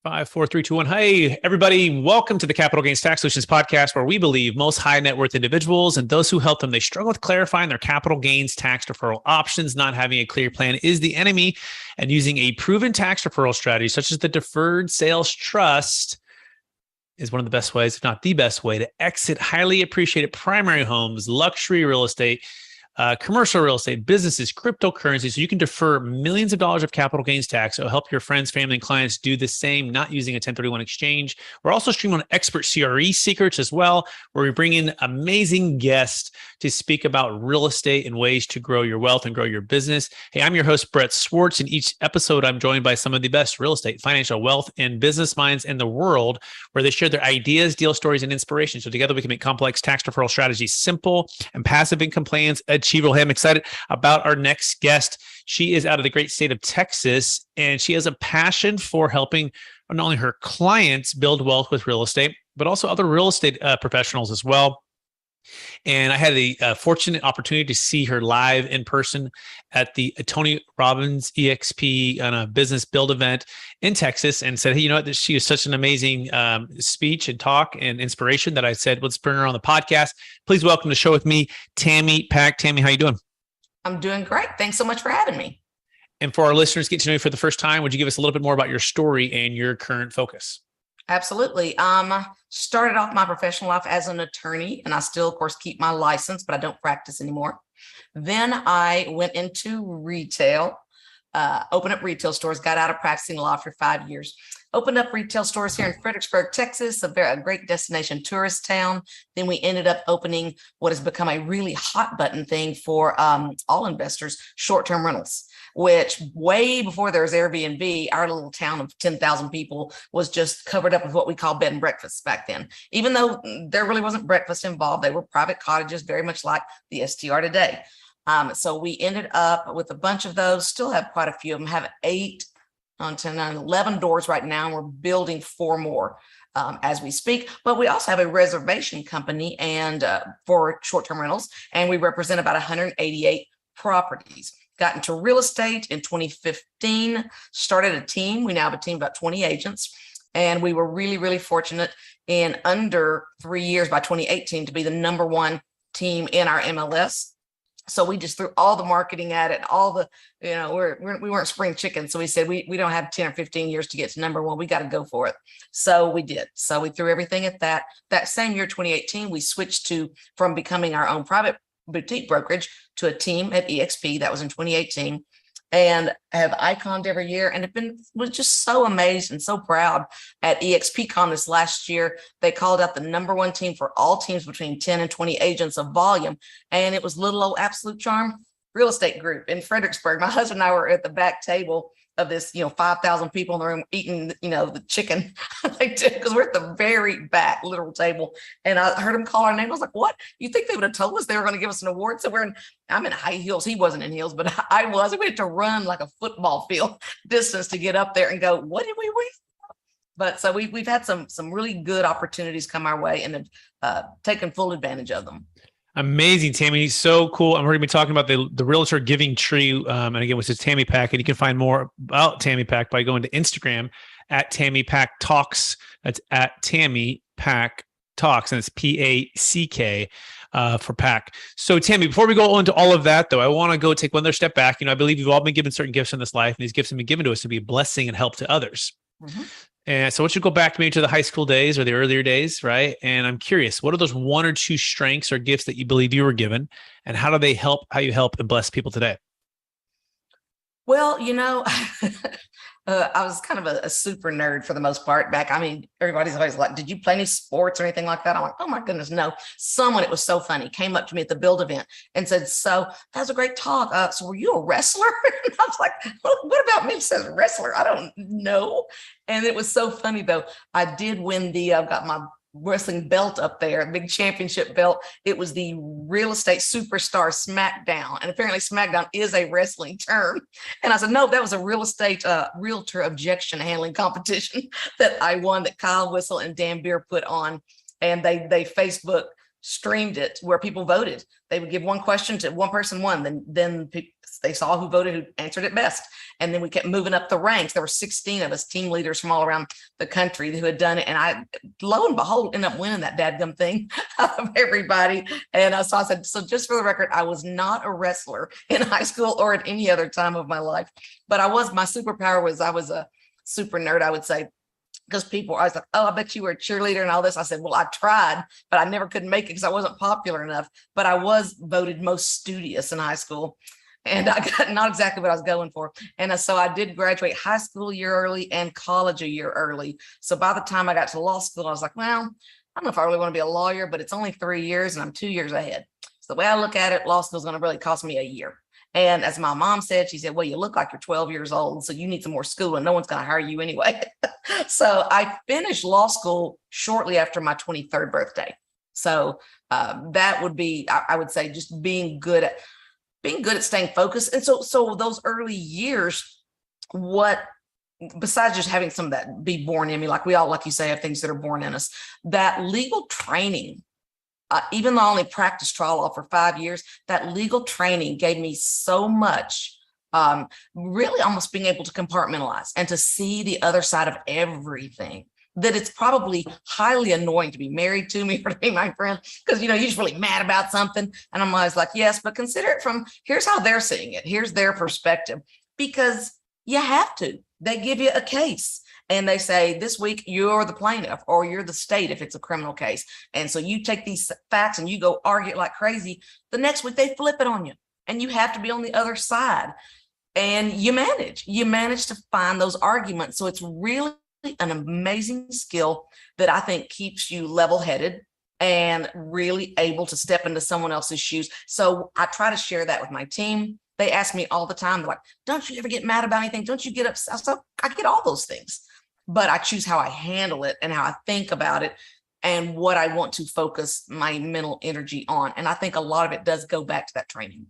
Five, four, three, two, one. Hey, everybody. Welcome to the Capital Gains Tax Solutions podcast, where we believe most high net worth individuals and those who help them, they struggle with clarifying their capital gains tax deferral options. Not having a clear plan is the enemy, and using a proven tax deferral strategy, such as the Deferred Sales Trust, is one of the best ways, if not the best way, to exit highly appreciated primary homes, luxury real estate, commercial real estate, businesses, cryptocurrency, so you can defer millions of dollars of capital gains tax. It'll help your friends, family, and clients do the same, not using a 1031 exchange. We're also streaming on expert CRE secrets as well, where we bring in amazing guests to speak about real estate and ways to grow your wealth and grow your business. Hey, I'm your host, Brett Swarts. In each episode, I'm joined by some of the best real estate, financial, wealth, and business minds in the world, where they share their ideas, deal stories, and inspiration. So together we can make complex tax deferral strategies simple and passive income plans achievable. Hey, I'm excited about our next guest. She is out of the great state of Texas, and she has a passion for helping not only her clients build wealth with real estate, but also other real estate professionals as well. And I had the fortunate opportunity to see her live in person at the Tony Robbins EXP on a business build event in Texas, and said, hey, you know what? She is such an amazing speech and talk and inspiration that I said, let's bring her on the podcast. Please welcome to the show with me, Tammy Pack. Tammy, how you doing? I'm doing great. Thanks so much for having me. And for our listeners, get to know you for the first time, would you give us a little bit more about your story and your current focus? Absolutely. Started off my professional life as an attorney, and I still, of course, keep my license, but I don't practice anymore. Then I went into retail, opened up retail stores, got out of practicing law for 5 years, opened up retail stores here in Fredericksburg, Texas, a great destination tourist town. Then we ended up opening what has become a really hot button thing for all investors, short-term rentals, which way before there was Airbnb, our little town of 10,000 people was just covered up with what we call bed and breakfasts back then. Even though there really wasn't breakfast involved, they were private cottages, very much like the STR today. So we ended up with a bunch of those, still have quite a few of them, have 8 on 10, 9, 11 doors right now. And we're building 4 more as we speak. But we also have a reservation company and for short-term rentals, and we represent about 188 properties. Got into real estate in 2015, started a team. We now have a team of about 20 agents. And we were really, really fortunate in under 3 years by 2018 to be the number 1 team in our MLS. So we just threw all the marketing at it, all the, we weren't spring chickens. So we said, we don't have 10 or 15 years to get to number 1. We got to go for it. So we did. So we threw everything at that. That same year, 2018, we switched from becoming our own private boutique brokerage to a team at EXP. That was in 2018, and have iconed every year, and was just so amazed and so proud at EXPCon this last year. They called out the number 1 team for all teams between 10 and 20 agents of volume, and it was little old Absolute Charm Real Estate Group in Fredericksburg. My husband and I were at the back table of this, 5,000 people in the room eating, the chicken because we're at the very back literal table. And I heard him call our name. I was like, what? You think they would have told us they were going to give us an award? So I'm in high heels. He wasn't in heels, but I was. We had to run like a football field distance to get up there and go, what did we win? But so we've had some really good opportunities come our way and have taken full advantage of them. Amazing, Tammy. So cool. I'm going to be talking about the Realtor Giving Tree. And again, which is Tammy Pack. And you can find more about Tammy Pack by going to Instagram at Tammy Pack Talks. That's at Tammy Pack Talks. And it's PACK for Pack. So Tammy, before we go into all of that, though, I want to go take one other step back. I believe we've all been given certain gifts in this life, and these gifts have been given to us to be a blessing and help to others. Mm-hmm. And so I want you to go back maybe to the high school days or the earlier days, right? And I'm curious, what are those 1 or 2 strengths or gifts that you believe you were given, and how do they help, how you help and bless people today? Well, I was kind of a super nerd for the most part back. Everybody's always like, did you play any sports or anything like that? I'm like, oh my goodness, no. Someone, it was so funny, came up to me at the build event and said, so that was a great talk. So were you a wrestler? And I was like, what about me says wrestler? I don't know. And it was so funny though. I did win I've got my wrestling belt up there, a big championship belt. It was the Real Estate Superstar SmackDown. And apparently SmackDown is a wrestling term. And I said, no, that was a real estate realtor objection handling competition that I won, that Kyle Whistle and Dan Beer put on. And they Facebook streamed it where people voted. They would give one question to one person, then they saw who voted, who answered it best. And then we kept moving up the ranks. There were 16 of us team leaders from all around the country who had done it. And I, lo and behold, ended up winning that dadgum thing of everybody. And so I said, so just for the record, I was not a wrestler in high school or at any other time of my life, but my superpower was I was a super nerd, I would say. Because people were always like, oh, I bet you were a cheerleader and all this. I said, well, I tried, but I never could make it because I wasn't popular enough. But I was voted most studious in high school. And I got not exactly what I was going for. And so I did graduate high school a year early and college a year early. So by the time I got to law school, I was like, well, I don't know if I really want to be a lawyer, but it's only 3 years and I'm 2 years ahead. So the way I look at it, law school is going to really cost me a year. And as my mom said, she said, well, you look like you're 12 years old, so you need some more school and no one's going to hire you anyway. So I finished law school shortly after my 23rd birthday. So that would be, I would say, just being good at staying focused. And so those early years, besides just having some of that be born in me, like we all, like you say, have things that are born in us, that legal training, even though I only practiced trial law for 5 years, that legal training gave me so much, really almost being able to compartmentalize and to see the other side of everything, that it's probably highly annoying to be married to me or to be my friend, because, you're just really mad about something. And I'm always like, yes, but consider it from, here's how they're seeing it. Here's their perspective, because you have to. They give you a case. And they say, this week, you're the plaintiff or you're the state if it's a criminal case. And so you take these facts and you go argue it like crazy. The next week, they flip it on you and you have to be on the other side. And you manage to find those arguments. So it's really an amazing skill that I think keeps you level-headed and really able to step into someone else's shoes. So I try to share that with my team. They ask me all the time, they're like, don't you ever get mad about anything? Don't you get upset? So I get all those things. But I choose how I handle it and how I think about it and what I want to focus my mental energy on. And I think a lot of it does go back to that training.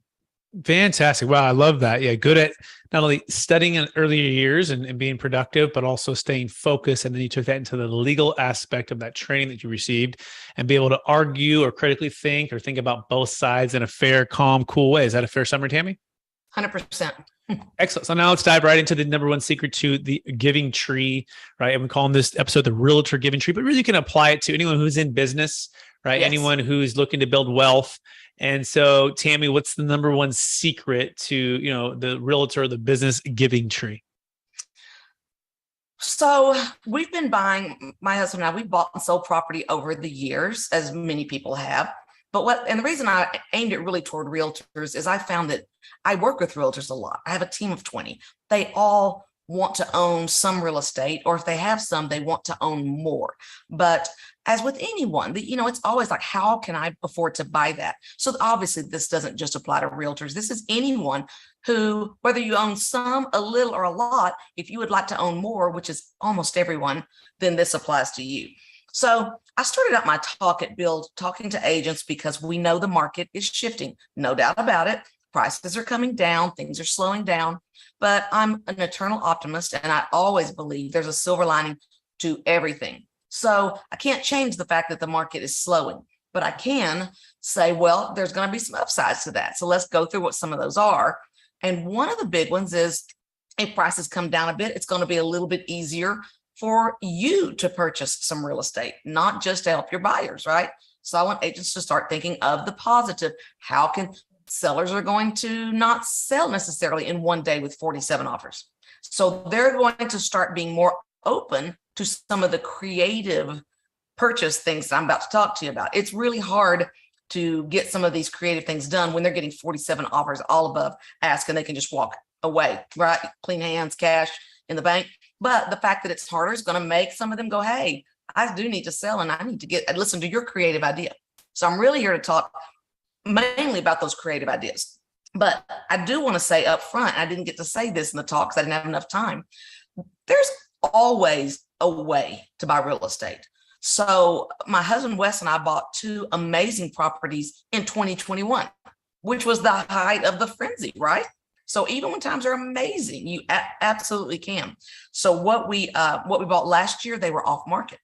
Fantastic. Wow. I love that. Yeah. Good at not only studying in earlier years and being productive, but also staying focused. And then you took that into the legal aspect of that training that you received and be able to argue or critically think or think about both sides in a fair, calm, cool way. Is that a fair summary, Tammy? 100%. Excellent. So now let's dive right into the number one secret to the giving tree, right? And we're calling this episode the Realtor Giving Tree, but really you can apply it to anyone who's in business, right? Yes. Anyone who's looking to build wealth. And so, Tammy, what's the number one secret to, the realtor, the business giving tree? So we've been buying, my husband and I, we've bought and sold property over the years, as many people have. And the reason I aimed it really toward realtors is I found that I work with realtors a lot. I have a team of 20. They all want to own some real estate, or if they have some, they want to own more. But as with anyone, it's always like, how can I afford to buy that? So obviously this doesn't just apply to realtors. This is anyone who, whether you own some, a little, or a lot, if you would like to own more, which is almost everyone, then this applies to you. So I started out my talk at Build talking to agents because we know the market is shifting, no doubt about it. Prices are coming down, things are slowing down, but I'm an eternal optimist and I always believe there's a silver lining to everything. So I can't change the fact that the market is slowing, but I can say, well, there's going to be some upsides to that. So let's go through what some of those are. And one of the big ones is if prices come down a bit, it's going to be a little bit easier for you to purchase some real estate, not just to help your buyers, right? So I want agents to start thinking of the positive. How can sellers are going to not sell necessarily in one day with 47 offers. So they're going to start being more open to some of the creative purchase things that I'm about to talk to you about. It's really hard to get some of these creative things done when they're getting 47 offers all above ask and they can just walk away, right? Clean hands, cash in the bank. But the fact that it's harder is going to make some of them go, hey, I do need to sell and I need to listen to your creative idea. So I'm really here to talk mainly about those creative ideas. But I do want to say up front, I didn't get to say this in the talk because I didn't have enough time. There's always a way to buy real estate. So my husband, Wes, and I bought 2 amazing properties in 2021, which was the height of the frenzy, right? So even when times are amazing, you absolutely can. So what we bought last year, they were off market.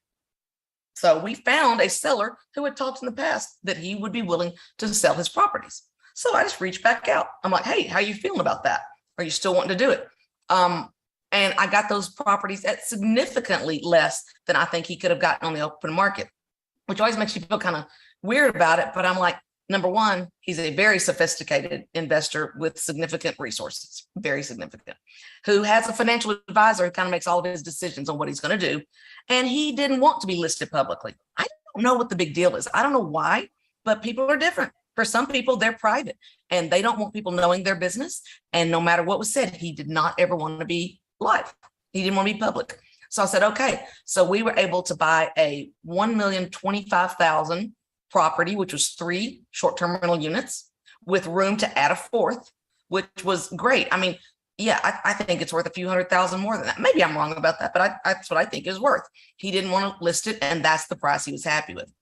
So we found a seller who had talked in the past that he would be willing to sell his properties. So I just reached back out. I'm like, hey, how you feeling about that? Are you still wanting to do it? And I got those properties at significantly less than I think he could have gotten on the open market, which always makes you feel kind of weird about it. But I'm like, number one, he's a very sophisticated investor with significant resources, very significant, who has a financial advisor who kind of makes all of his decisions on what he's going to do. And he didn't want to be listed publicly. I don't know what the big deal is. I don't know why, but people are different. For some people, they're private and they don't want people knowing their business. And no matter what was said, he did not ever want to be live. He didn't want to be public. So I said, okay. So we were able to buy a $1,025,000 property, which was 3 short-term rental units with room to add a 4th, which was great. I mean, yeah, I think it's worth a few $100,000 more than that. Maybe I'm wrong about that, but that's what I think is worth. He didn't want to list it, and that's the price he was happy with.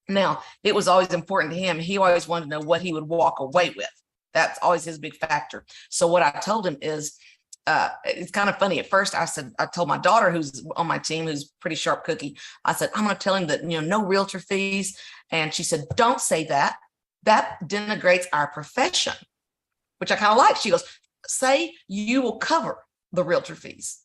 Now, it was always important to him. He always wanted to know what he would walk away with. That's always his big factor. So what I told him is, it's kind of funny. At first, I told my daughter, who's on my team, who's pretty sharp cookie, I said, I'm going to tell him that, no realtor fees. And she said, don't say that. That denigrates our profession, which I kind of like. She goes, say you will cover the realtor fees.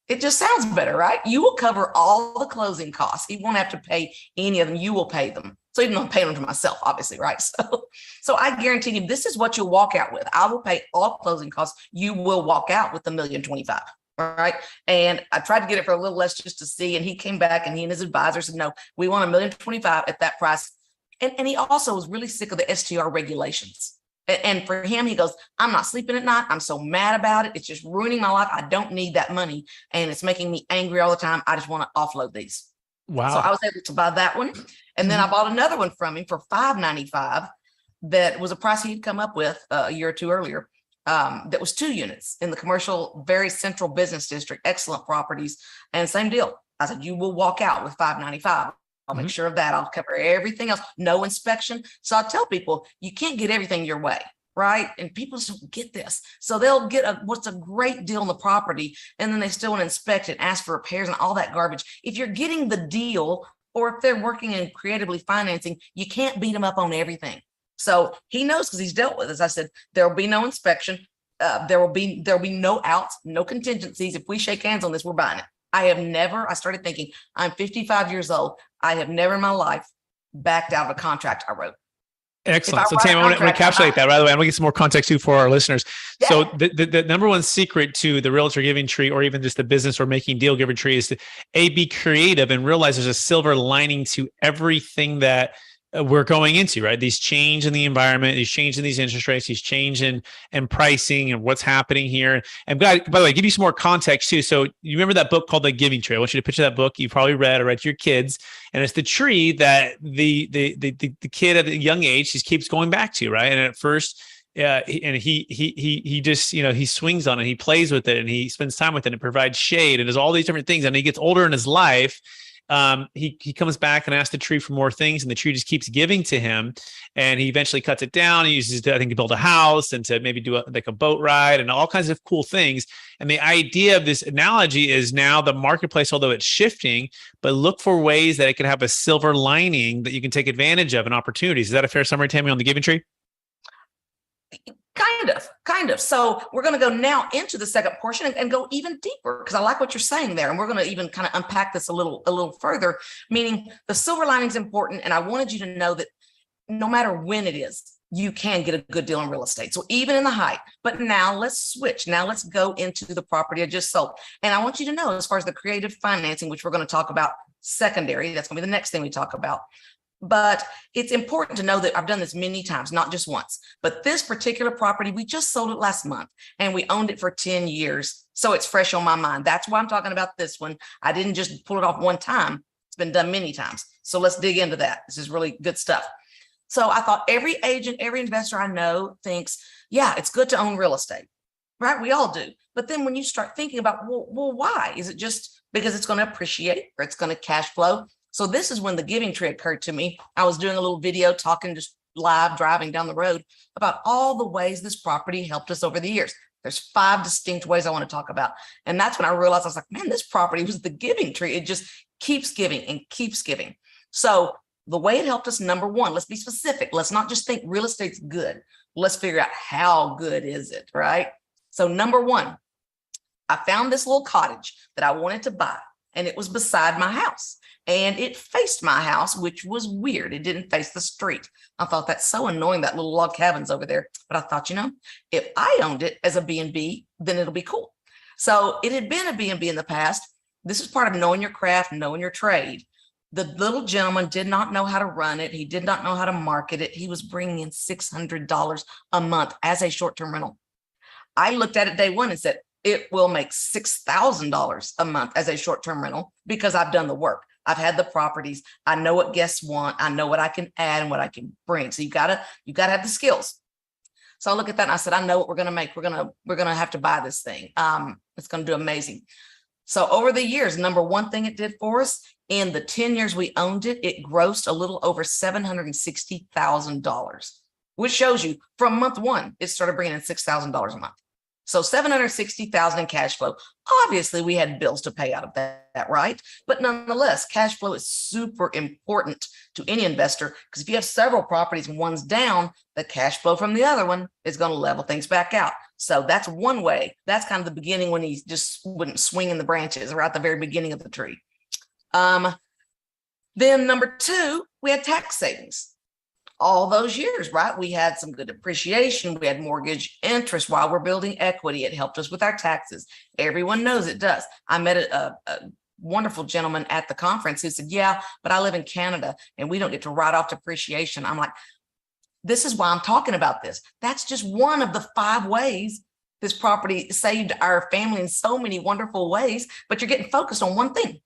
It just sounds better, right? You will cover all the closing costs. He won't have to pay any of them. You will pay them. So even though I'm paying them to myself, obviously, right? So I guarantee you, this is what you'll walk out with. I will pay all closing costs. You will walk out with $1,025,000, right? And I tried to get it for a little less just to see. And he came back and he and his advisor said, no, we want $1,025,000 at that price. And he also was really sick of the STR regulations. And for him, he goes, I'm not sleeping at night. I'm so mad about it. It's just ruining my life. I don't need that money. And it's making me angry all the time. I just want to offload these. Wow. So I was able to buy that one. And then I bought another one from him for $595. That was a price he'd come up with a year or two earlier. That was 2 units in the commercial, very central business district, excellent properties. And same deal. I said, you will walk out with $595. I'll make sure of that. I'll cover everything else. No inspection. So I tell people, you can't get everything your way, right? And people just don't get this. So they'll get what's a great deal on the property, and then they still want to inspect it, ask for repairs and all that garbage. If you're getting the deal, or if they're working in creatively financing, you can't beat them up on everything. So he knows because he's dealt with this. I said, there will be no inspection. There will be no outs, no contingencies. If we shake hands on this, we're buying it. I started thinking, I'm 55 years old. I have never in my life backed out of a contract I wrote. Excellent. So Tammy, I want to encapsulate that. By the way, I'm going to get some more context too for our listeners. Yeah. So the number one secret to the realtor giving tree, or even just the business or making deal giver tree, is to be creative and realize there's a silver lining to everything that we're going into, right? These change in the environment, these change in these interest rates, these change in pricing and what's happening here. And by the way, give you some more context too. So you remember that book called The Giving Tree? I want you to picture that book. You probably read to your kids. And it's the tree that the kid at a young age just keeps going back to, right? And at first, and he just, he swings on it, he plays with it, and he spends time with it, and it provides shade and does all these different things. And he gets older in his life. He comes back and asks the tree for more things, and the tree just keeps giving to him. And he eventually cuts it down. He uses it, I think, to build a house and to maybe do a boat ride and all kinds of cool things. And the idea of this analogy is now the marketplace, although it's shifting, but look for ways that it can have a silver lining that you can take advantage of and opportunities. Is that a fair summary, Tammy, on the Giving Tree? Kind of. So we're going to go now into the second portion and go even deeper, because I like what you're saying there. And we're going to even kind of unpack this a little further, meaning the silver lining is important. And I wanted you to know that no matter when it is, you can get a good deal in real estate. So even in the height, but now let's switch. Now let's go into the property I just sold. And I want you to know, as far as the creative financing, which we're going to talk about secondary, that's going to be the next thing we talk about. But it's important to know that I've done this many times, not just once. But this particular property, we just sold it last month and we owned it for 10 years. So it's fresh on my mind. That's why I'm talking about this one. I didn't just pull it off one time. It's been done many times. So let's dig into that. This is really good stuff. So I thought every agent, every investor I know thinks, yeah, it's good to own real estate, right? We all do. But then when you start thinking about, well, why? Is it just because it's going to appreciate or it's going to cash flow? So this is when the Giving Tree occurred to me. I was doing a little video talking, just live driving down the road, about all the ways this property helped us over the years. There's 5 distinct ways I want to talk about. And that's when I realized, I was like, man, this property was the Giving Tree. keeps giving and keeps giving. So the way it helped us, number one, let's be specific. Let's not just think real estate's good. Let's figure out how good is it, right? So number one, I found this little cottage that I wanted to buy, and it was beside my house. And it faced my house, which was weird. It didn't face the street. I thought that's so annoying, that little log cabin's over there. But I thought, if I owned it as a B&B, then it'll be cool. So it had been a B&B in the past. This is part of knowing your craft, knowing your trade. The little gentleman did not know how to run it. He did not know how to market it. He was bringing in $600 a month as a short-term rental. I looked at it day one and said, it will make $6,000 a month as a short-term rental because I've done the work. I've had the properties. I know what guests want. I know what I can add and what I can bring. So you gotta have the skills. So I look at that and I said, I know what we're gonna make. We're gonna have to buy this thing. It's gonna do amazing. So over the years, number one thing it did for us, in the 10 years we owned it, it grossed a little over $760,000, which shows you from month one, it started bringing in $6,000 a month. So $760,000 in cash flow. Obviously, we had bills to pay out of that, right? But nonetheless, cash flow is super important to any investor, because if you have several properties and one's down, the cash flow from the other one is going to level things back out. So that's one way. That's kind of the beginning, when he just wouldn't swing in the branches, or at the very beginning of the tree. Then number two, we had tax savings. All those years, right? We had some good appreciation. We had mortgage interest while we're building equity. It helped us with our taxes. Everyone knows it does. I met a wonderful gentleman at the conference who said, yeah, but I live in Canada and we don't get to write off depreciation. I'm like, this is why I'm talking about this. That's just one of the 5 ways this property saved our family in so many wonderful ways, but you're getting focused on one thing.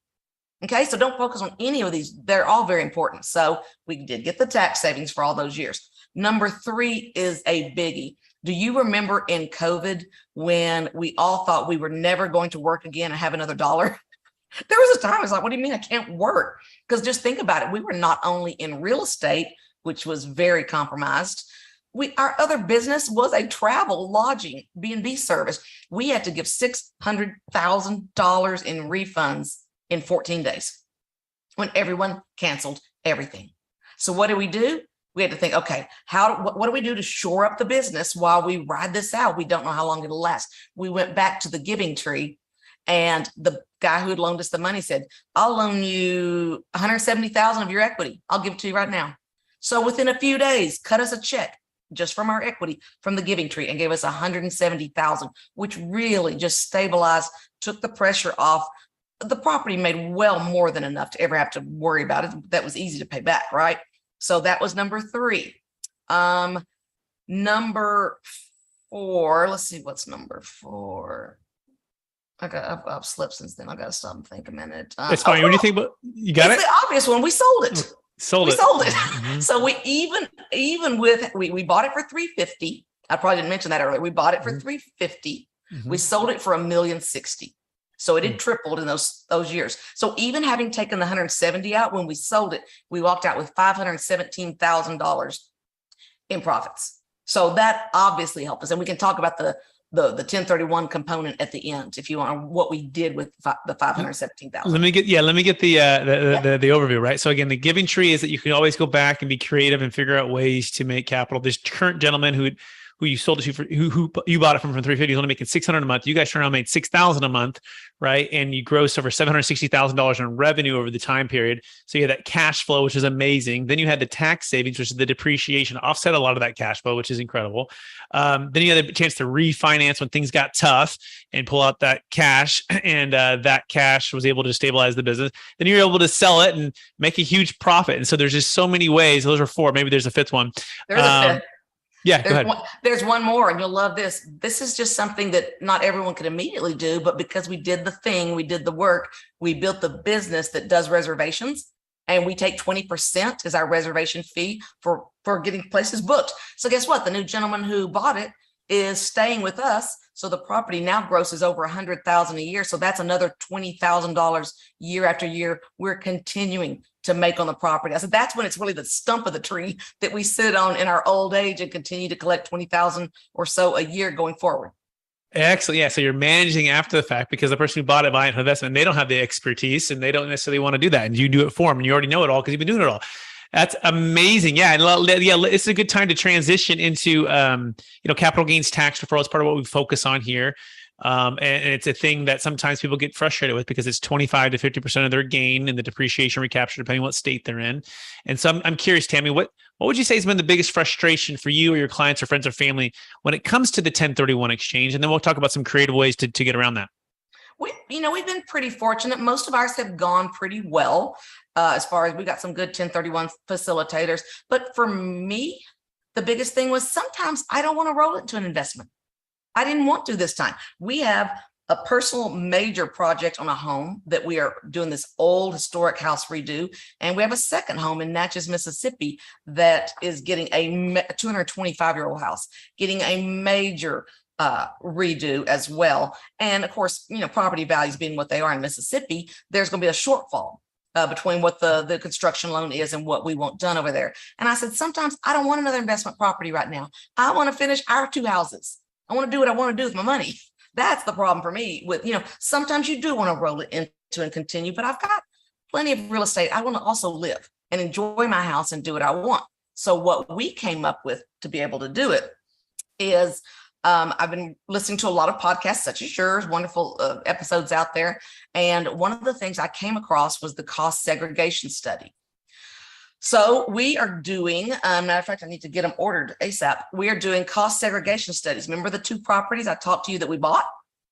Okay, so don't focus on any of these. They're all very important. So we did get the tax savings for all those years. Number 3 is a biggie. Do you remember in COVID when we all thought we were never going to work again and have another dollar? There was a time I was like, what do you mean I can't work? Because just think about it. We were not only in real estate, which was very compromised. Our other business was a travel, lodging, B&B service. We had to give $600,000 in refunds in 14 days when everyone canceled everything. So what do? We had to think, okay, what do we do to shore up the business while we ride this out? We don't know how long it'll last. We went back to the giving tree, and the guy who had loaned us the money said, I'll loan you $170,000 of your equity. I'll give it to you right now. So within a few days, cut us a check just from our equity from the giving tree and gave us $170,000, which really just stabilized, took the pressure off. The property made well more than enough to ever have to worry about it. That was easy to pay back, right? So that was number 3. Number 4, let's see, what's number 4? I've slipped since then. I got to stop and think a minute. It's fine. What do you think about? You got it? The obvious one. We sold it. Sold it. Mm-hmm. So we even with we bought it for $350,000. I probably didn't mention that earlier. We bought it for $350,000. Mm-hmm. We sold it for $1,060,000. So it had tripled in those years. So even having taken the $170,000 out when we sold it, we walked out with $517,000 in profits. So that obviously helped us. And we can talk about the 1031 component at the end if you want, what we did with the $517,000. Let me get the overview, right? So again, the giving tree is that you can always go back and be creative and figure out ways to make capital. This current gentleman who you sold it to for, who you bought it from $350,000, he's only making $600 a month. You guys turned around and made $6,000 a month, right? And you grossed over $760,000 in revenue over the time period. So you had that cash flow, which is amazing. Then you had the tax savings, which is the depreciation, offset a lot of that cash flow, which is incredible. Then you had the chance to refinance when things got tough and pull out that cash, and that cash was able to stabilize the business. Then you're able to sell it and make a huge profit. And so there's just so many ways. Those are 4. Maybe there's a 5th one. There's a 5th. Yeah, go ahead. There's one more, and you'll love this. This is just something that not everyone could immediately do, but because we did the thing, we did the work, we built the business that does reservations, and we take 20% as our reservation fee for getting places booked. So guess what? The new gentleman who bought it is staying with us. So the property now grosses over $100,000 a year. So that's another $20,000 year after year. We're continuing to make on the property. I said, that's when it's really the stump of the tree that we sit on in our old age and continue to collect $20,000 or so a year going forward. Excellent. Yeah. So you're managing after the fact because the person who bought it, buying an investment, they don't have the expertise and they don't necessarily want to do that. And you do it for them and you already know it all because you've been doing it all. That's amazing. Yeah. And yeah, it's a good time to transition into, capital gains tax deferral is part of what we focus on here. And it's a thing that sometimes people get frustrated with because it's 25 to 50% of their gain in the depreciation recapture, depending on what state they're in. And so I'm curious, Tammy, what would you say has been the biggest frustration for you or your clients or friends or family when it comes to the 1031 exchange? And then we'll talk about some creative ways to get around that. We've been pretty fortunate. Most of ours have gone pretty well, as far as we got some good 1031 facilitators. But for me, the biggest thing was sometimes I don't want to roll it into an investment. I didn't want to this time. We have a personal major project on a home that we are doing, this old historic house redo. And we have a second home in Natchez, Mississippi, that is getting a 225-year-old house, getting a major redo as well. And of course, property values being what they are in Mississippi, there's going to be a shortfall between what the construction loan is and what we want done over there. And I said, sometimes I don't want another investment property right now. I want to finish our 2 houses. I want to do what I want to do with my money. That's the problem for me with, sometimes you do want to roll it into and continue, but I've got plenty of real estate. I want to also live and enjoy my house and do what I want. So what we came up with to be able to do it is I've been listening to a lot of podcasts such as yours, wonderful episodes out there. And one of the things I came across was the cost segregation study. So we are doing, matter of fact, I need to get them ordered ASAP. We are doing cost segregation studies. Remember the 2 properties I talked to you that we bought,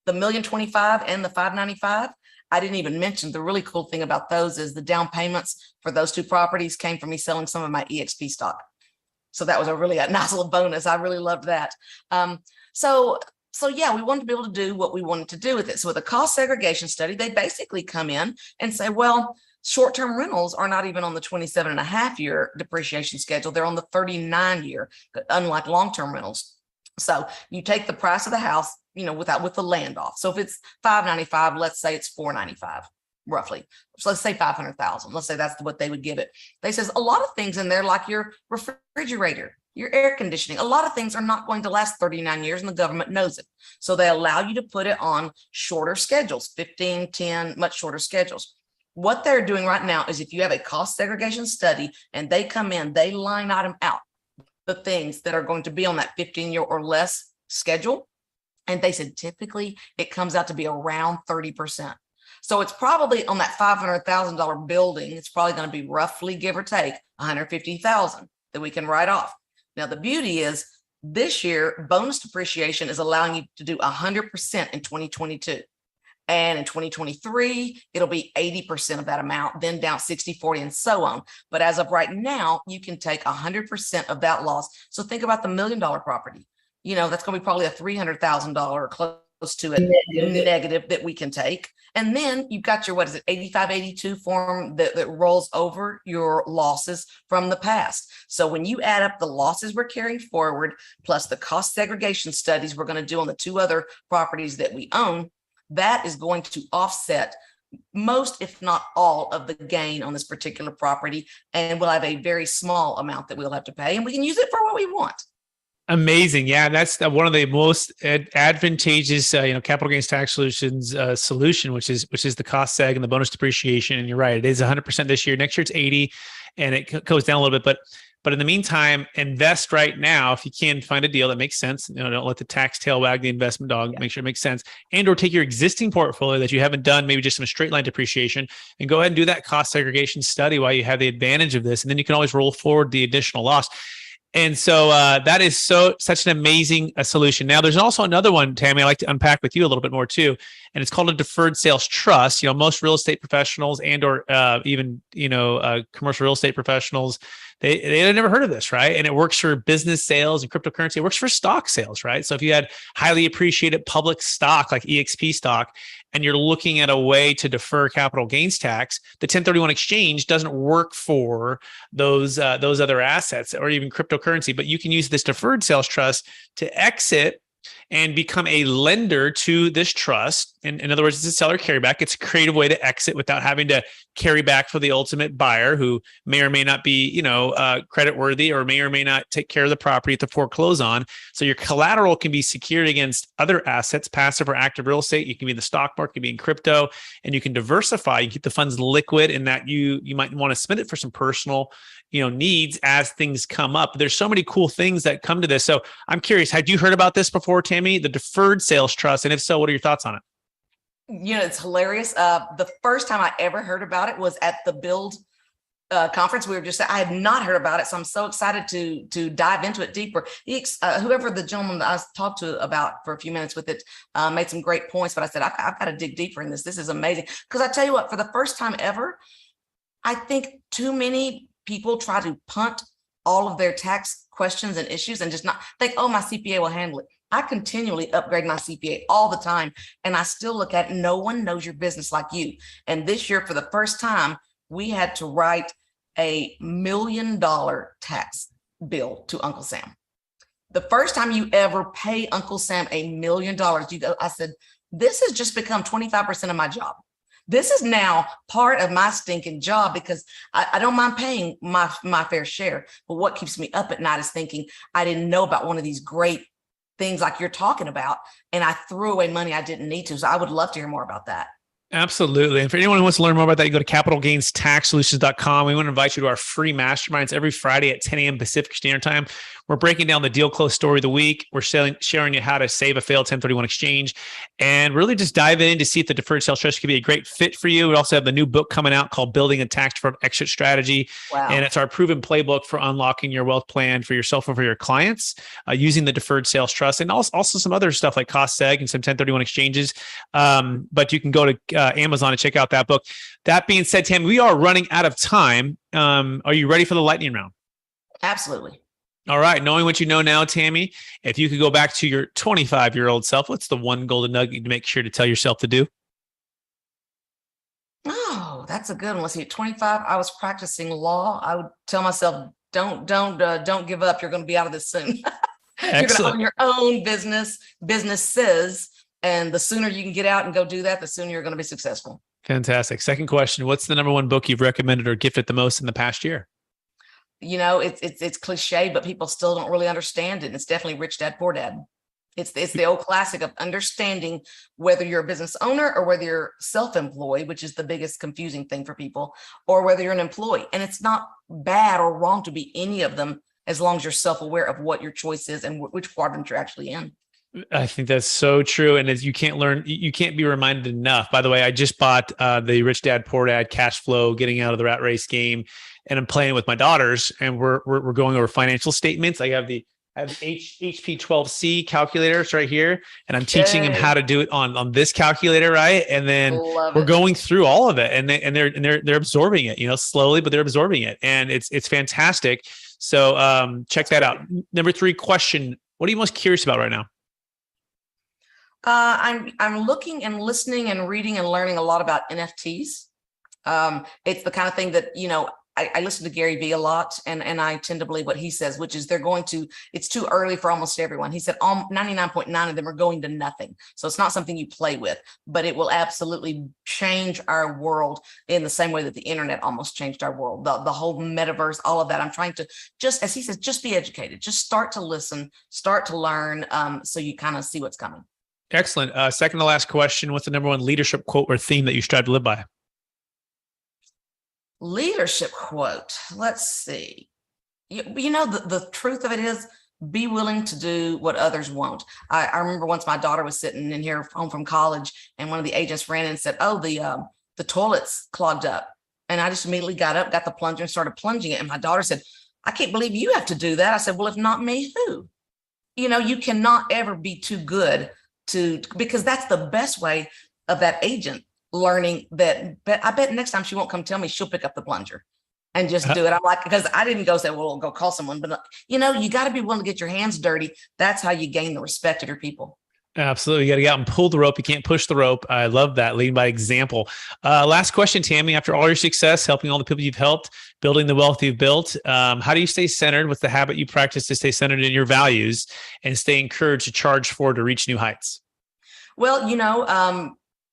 the $1,025,000 and the $595,000? I didn't even mention the really cool thing about those is the down payments for those 2 properties came from me selling some of my EXP stock. So that was a nice little bonus. I really loved that. So yeah, we wanted to be able to do what we wanted to do with it. So with a cost segregation study, they basically come in and say, well, short-term rentals are not even on the 27.5-year depreciation schedule. They're on the 39-year, unlike long-term rentals. So you take the price of the house, with the land off. So if it's $595,000, let's say it's $495,000, roughly. So let's say $500,000. Let's say that's what they would give it. They says a lot of things in there, like your refrigerator, your air conditioning, a lot of things are not going to last 39 years and the government knows it. So they allow you to put it on shorter schedules, 15, 10, much shorter schedules. What they're doing right now is if you have a cost segregation study and they come in, they line item out the things that are going to be on that 15-year or less schedule. And they said, typically it comes out to be around 30%. So it's probably on that $500,000 building, it's probably going to be roughly, give or take, $150,000 that we can write off. Now, the beauty is this year, bonus depreciation is allowing you to do 100% in 2022. And in 2023, it'll be 80% of that amount, then down 60, 40, and so on. But as of right now, you can take 100% of that loss. So think about the $1 million property. That's going to be probably a $300,000 or close to it negative that we can take. And then you've got your, 8582 form that rolls over your losses from the past. So when you add up the losses we're carrying forward, plus the cost segregation studies we're going to do on the 2 other properties that we own, that is going to offset most, if not all, of the gain on this particular property. And we'll have a very small amount that we'll have to pay, and we can use it for what we want. Amazing. Yeah, that's one of the most advantageous, capital gains tax solutions solution, which is the cost seg and the bonus depreciation. And you're right, it is 100% this year. Next year it's 80, and it goes down a little bit. But in the meantime, invest right now if you can find a deal that makes sense. Don't let the tax tail wag the investment dog. Make sure it makes sense, or take your existing portfolio that you haven't done, maybe just some straight line depreciation, and go ahead and do that cost segregation study while you have the advantage of this, and then you can always roll forward the additional loss. And so that is such an amazing solution. Now, there's also another one, Tammy, I'd like to unpack with you a little bit more too. And it's called a deferred sales trust. Most real estate professionals or even commercial real estate professionals, they had never heard of this, right? And it works for business sales and cryptocurrency. It works for stock sales, right? So if you had highly appreciated public stock like EXP stock, and you're looking at a way to defer capital gains tax, the 1031 exchange doesn't work for those other assets or even cryptocurrency. But you can use this deferred sales trust to exit and become a lender to this trust. And in other words, it's a seller carryback. It's a creative way to exit without having to carry back for the ultimate buyer who may or may not be, credit worthy or may not take care of the property to foreclose on. So your collateral can be secured against other assets, passive or active real estate. You can be in the stock market, you can be in crypto, and you can diversify. You keep the funds liquid in that you might want to spend it for some personal, needs as things come up. There's so many cool things that come to this. So I'm curious, had you heard about this before, Tammy, the Deferred Sales Trust? And if so, what are your thoughts on it? It's hilarious. The first time I ever heard about it was at the Build conference. I had not heard about it. So I'm so excited to dive into it deeper. Whoever the gentleman that I talked to about for a few minutes with it made some great points, but I said, I've got to dig deeper in this. This is amazing. Because I tell you what, for the first time ever, I think too many people try to punt all of their tax questions and issues and just not think, oh, my CPA will handle it. I continually upgrade my CPA all the time. And I still look at no one knows your business like you. And this year, for the first time, we had to write $1 million tax bill to Uncle Sam. The first time you ever pay Uncle Sam $1 million, I said, this has just become 25% of my job. This is now part of my stinking job because I don't mind paying my fair share. But what keeps me up at night is thinking I didn't know about one of these great things like you're talking about, and I threw away money I didn't need to. So I would love to hear more about that. Absolutely. And for anyone who wants to learn more about that, you go to capitalgainstaxsolutions.com. We want to invite you to our free masterminds every Friday at 10 a.m. Pacific Standard Time. We're breaking down the deal close story of the week. We're sharing you how to save a failed 1031 exchange and really just dive in to see if the Deferred Sales Trust could be a great fit for you. We also have the new book coming out called Building a Tax-Deferred Exit Strategy. Wow. And it's our proven playbook for unlocking your wealth plan for yourself and for your clients using the Deferred Sales Trust and also some other stuff like cost seg and some 1031 exchanges. But you can go to Amazon and check out that book. That being said, Tammy, we are running out of time. Are you ready for the lightning round? Absolutely. All right. Knowing what you know now, Tammy, if you could go back to your 25-year-old self, what's the one golden nugget to make sure to tell yourself to do? Oh, that's a good one. Let's see. At 25, I was practicing law. I would tell myself, don't give up. You're going to be out of this soon. You're going to own your own businesses. And the sooner you can get out and go do that, the sooner you're going to be successful. Fantastic. Second question. What's the number one book you've recommended or gifted the most in the past year? It's cliche, but people still don't really understand it. It's definitely Rich Dad, Poor Dad. It's the old classic of understanding whether you're a business owner or whether you're self-employed, which is the biggest confusing thing for people, or whether you're an employee. And it's not bad or wrong to be any of them as long as you're self-aware of what your choice is and which quadrant you're actually in. I think that's so true. And as you can't be reminded enough. By the way, I just bought the Rich Dad, Poor Dad, Cash Flow, Getting Out of the Rat Race game. And I'm playing with my daughters and we're going over financial statements. I have the HP 12C calculators right here. And I'm teaching them how to do it on this calculator. Right. And then we're going through all of it and they're absorbing it, slowly, but they're absorbing it. And it's fantastic. So check that out. Number 3 question. What are you most curious about right now? I'm looking and listening and reading and learning a lot about NFTs. It's the kind of thing that, I listen to Gary Vee a lot and I tend to believe what he says, which is it's too early for almost everyone. He said 99.9 of them are going to nothing. So it's not something you play with, but it will absolutely change our world in the same way that the internet almost changed our world. The whole metaverse, all of that. I'm trying to just, as he says, just be educated, just start to listen, start to learn. So you kind of see what's coming. Excellent. Second to last question. What's the number one leadership quote or theme that you strive to live by? Leadership quote. Let's see. The truth of it is be willing to do what others won't. I remember once my daughter was sitting in here home from college and one of the agents ran in and said, oh, the toilet's clogged up. And I just immediately got up, got the plunger and started plunging it. And my daughter said, I can't believe you have to do that. I said, well, if not me, who? You cannot ever be too good because that's the best way of that agent learning that. But I bet next time she won't come tell me, she'll pick up the plunger and just do it. I'm like, because I didn't go say, well, go call someone, but you got to be willing to get your hands dirty. That's how you gain the respect of your people. Absolutely. You got to get out and pull the rope. You can't push the rope. I love that. Leading by example. Last question, Tammy. After all your success, helping all the people you've helped, building the wealth you've built, how do you stay centered? What's the habit you practice to stay centered in your values and stay encouraged to charge forward to reach new heights? Well,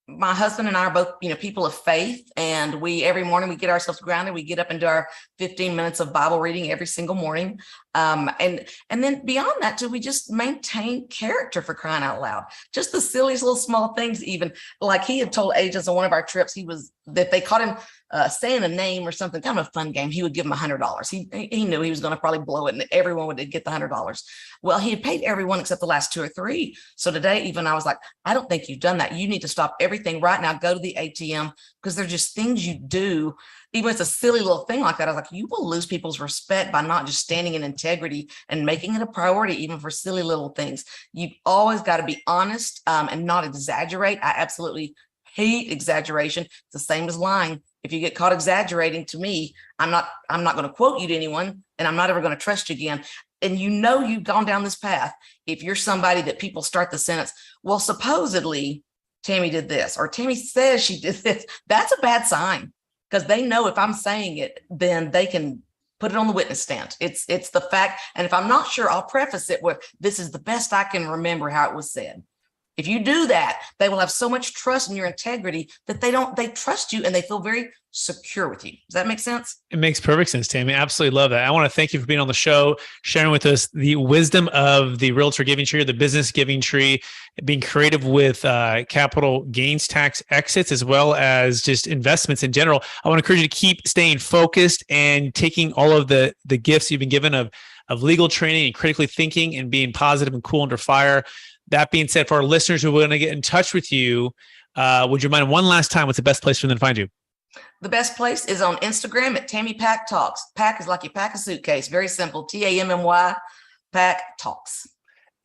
my husband and I are both, people of faith, and every morning we get ourselves grounded. We get up and do our 15 minutes of Bible reading every single morning. And then beyond that too, we just maintain character, for crying out loud. Just the silliest little small things, even like he had told agents on one of our trips, that they caught him saying a name or something, kind of a fun game, he would give them $100. He knew he was going to probably blow it and everyone would get the $100. Well, he had paid everyone except the last 2 or 3. So today, even I was like, I don't think you've done that. You need to stop everything right now. Go to the ATM, because they're just things you do. Even if it's a silly little thing like that, I was like, you will lose people's respect by not just standing in integrity and making it a priority, even for silly little things. You've always got to be honest and not exaggerate. I absolutely hate exaggeration. It's the same as lying. If you get caught exaggerating to me, I'm not going to quote you to anyone, and I'm not ever going to trust you again. And you've gone down this path. If you're somebody that people start the sentence, well, supposedly Tammy did this, or Tammy says she did this, that's a bad sign, because they know if I'm saying it, then they can put it on the witness stand. It's the fact. And if I'm not sure, I'll preface it with, this is the best I can remember how it was said. If you do that, they will have so much trust in your integrity that they trust you and they feel very secure with you. Does that make sense? It makes perfect sense, Tammy. Absolutely love that. I want to thank you for being on the show, sharing with us the wisdom of the realtor giving tree, or the business giving tree, being creative with capital gains tax exits, as well as just investments in general. I want to encourage you to keep staying focused and taking all of the gifts you've been given of legal training and critically thinking and being positive and cool under fire. That being said, for our listeners who want to get in touch with you, would you mind one last time, what's the best place for them to find you? The best place is on Instagram at Tammy Pack Talks. Pack is like you pack a suitcase. Very simple. TAMMY, Pack Talks.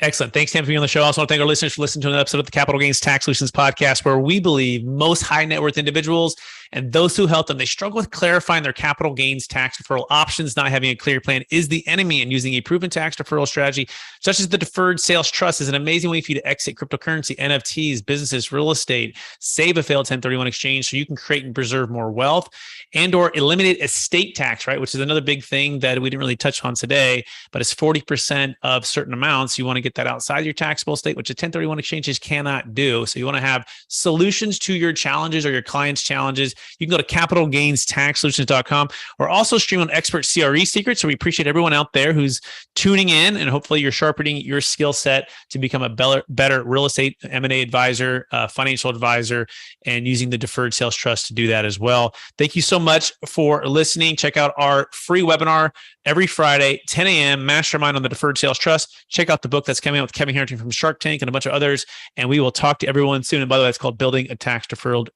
Excellent. Thanks, Tammy, for being on the show. I also want to thank our listeners for listening to an episode of the Capital Gains Tax Solutions podcast, where we believe most high net worth individuals and those who help them, they struggle with clarifying their capital gains tax deferral options. Not having a clear plan is the enemy, and using a proven tax deferral strategy, such as the Deferred Sales Trust, is an amazing way for you to exit cryptocurrency, NFTs, businesses, real estate, save a failed 1031 exchange so you can create and preserve more wealth, and or eliminate estate tax, right? Which is another big thing that we didn't really touch on today, but it's 40% of certain amounts. You want to get that outside your taxable state, which a 1031 exchanges cannot do. So you want to have solutions to your challenges or your clients' challenges. You can go to capitalgainstaxsolutions.com, or also stream on expert CRE secrets. So we appreciate everyone out there who's tuning in, and hopefully you're sharpening your skill set to become a better real estate M&A advisor, financial advisor, and using the Deferred Sales Trust to do that as well. Thank you so much for listening. Check out our free webinar every Friday, 10 a.m., Mastermind on the Deferred Sales Trust. Check out the book that's coming out with Kevin Harrington from Shark Tank and a bunch of others. And we will talk to everyone soon. And by the way, it's called Building a Tax Deferred